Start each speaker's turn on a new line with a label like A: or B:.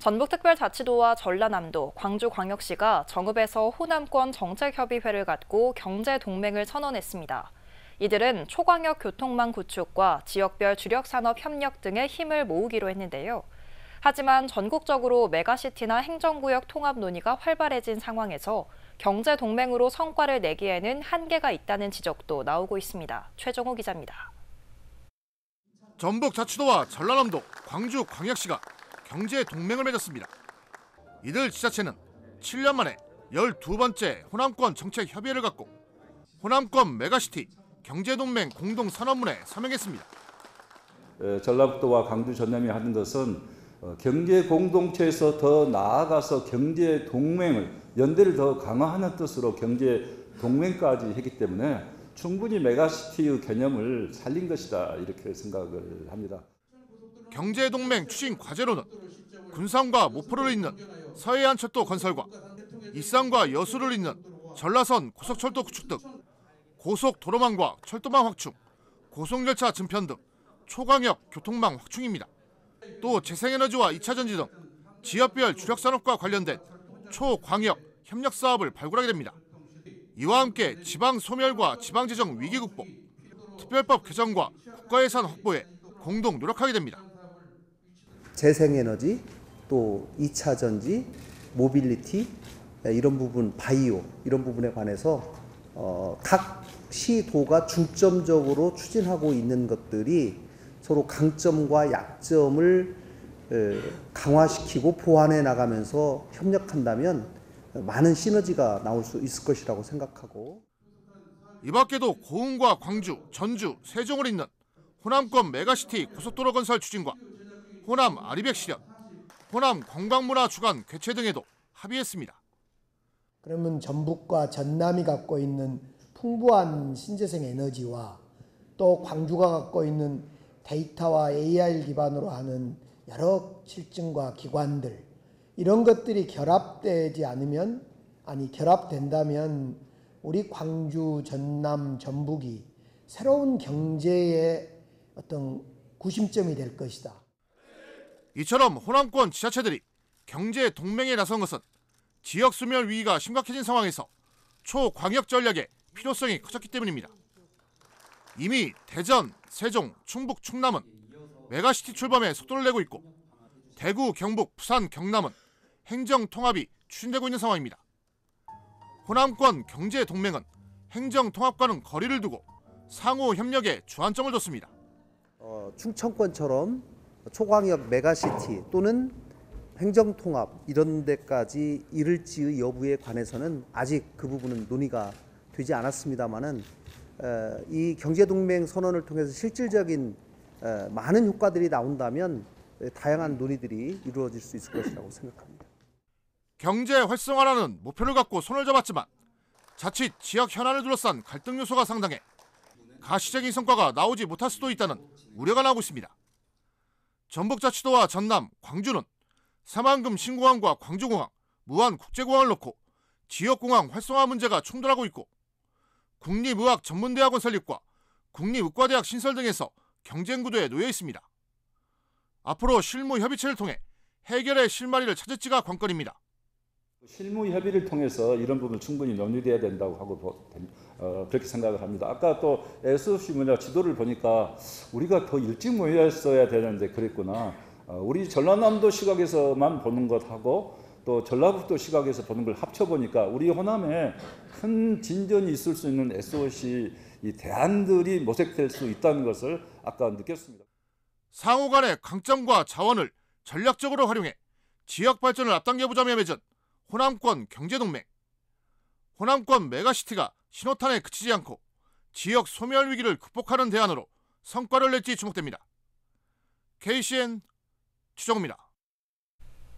A: 전북특별자치도와 전라남도, 광주광역시가 정읍에서 호남권 정책협의회를 갖고 경제동맹을 선언했습니다. 이들은 초광역 교통망 구축과 지역별 주력산업 협력 등의 힘을 모으기로 했는데요. 하지만 전국적으로 메가시티나 행정구역 통합 논의가 활발해진 상황에서 경제동맹으로 성과를 내기에는 한계가 있다는 지적도 나오고 있습니다. 최정호 기자입니다.
B: 전북자치도와 전라남도, 광주광역시가 경제 동맹을 맺었습니다. 이들 지자체는 7년 만에 12번째 호남권 정책 협의회를 갖고 호남권 메가시티 경제동맹 공동선언문에 서명했습니다.
C: 전라북도와 광주, 전남이 하는 것은 경제 공동체에서 더 나아가서 경제 동맹을 연대를 더 강화하는 뜻으로 경제 동맹까지 했기 때문에 충분히 메가시티의 개념을 살린 것이다 이렇게 생각을 합니다.
B: 경제동맹 추진 과제로는 군산과 모포를 잇는 서해안철도 건설과 익산과 여수를 잇는 전라선 고속철도 구축 등 고속도로망과 철도망 확충, 고속열차 증편 등 초광역 교통망 확충입니다. 또 재생에너지와 2차전지 등 지역별 주력산업과 관련된 초광역 협력사업을 발굴하게 됩니다. 이와 함께 지방소멸과 지방재정 위기 극복, 특별법 개정과 국가예산 확보에 공동 노력하게 됩니다.
D: 재생에너지, 또 2차 전지, 모빌리티 이런 부분, 바이오 이런 부분에 관해서 각 시도가 중점적으로 추진하고 있는 것들이 서로 강점과 약점을 강화시키고 보완해 나가면서 협력한다면 많은 시너지가 나올 수 있을 것이라고 생각하고,
B: 이 밖에도 고흥과 광주, 전주, 세종을 잇는 호남권 메가시티 고속도로 건설 추진과 호남 아리백 실현, 호남 관광문화 주간 개최 등에도 합의했습니다.
E: 그러면 전북과 전남이 갖고 있는 풍부한 신재생 에너지와 또 광주가 갖고 있는 데이터와 AI 기반으로 하는 여러 실증과 기관들, 이런 것들이 결합된다면 우리 광주, 전남, 전북이 새로운 경제의 어떤 구심점이 될 것이다.
B: 이처럼 호남권 지자체들이 경제 동맹에 나선 것은 지역 소멸 위기가 심각해진 상황에서 초광역 전략의 필요성이 커졌기 때문입니다. 이미 대전, 세종, 충북, 충남은 메가시티 출범에 속도를 내고 있고 대구, 경북, 부산, 경남은 행정 통합이 추진되고 있는 상황입니다. 호남권 경제 동맹은 행정 통합과는 거리를 두고 상호 협력에 주안점을 뒀습니다.
D: 충청권처럼 초광역 메가시티 또는 행정통합 이런 데까지 이를지의 여부에 관해서는 아직 그 부분은 논의가 되지 않았습니다마는 이 경제동맹 선언을 통해서 실질적인 많은 효과들이 나온다면 다양한 논의들이 이루어질 수 있을 것이라고 생각합니다.
B: 경제 활성화라는 목표를 갖고 손을 잡았지만 자칫 지역 현안을 둘러싼 갈등 요소가 상당해 가시적인 성과가 나오지 못할 수도 있다는 우려가 나오고 있습니다. 전북자치도와 전남, 광주는 새만금 신공항과 광주공항, 무안국제공항을 놓고 지역공항 활성화 문제가 충돌하고 있고 국립의학전문대학원 설립과 국립의과대학 신설 등에서 경쟁구도에 놓여 있습니다. 앞으로 실무협의체를 통해 해결의 실마리를 찾을지가 관건입니다.
C: 실무협의를 통해서 이런 부분을 충분히 논의돼야 된다고 하고 그렇게 생각을 합니다. 아까 또 SOC 지도를 보니까 우리가 더 일찍 모였어야 되는데 그랬구나. 우리 전라남도 시각에서만 보는 것하고 또 전라북도 시각에서 보는 걸 합쳐보니까 우리 호남에 큰 진전이 있을 수 있는 SOC 이 대안들이 모색될 수 있다는 것을 아까 느꼈습니다.
B: 상호 간의 강점과 자원을 전략적으로 활용해 지역 발전을 앞당겨보자며 맺은 호남권 경제동맹. 호남권 메가시티가 신호탄에 그치지 않고 지역 소멸 위기를 극복하는 대안으로 성과를 낼지 주목됩니다. KCN 추정호입니다.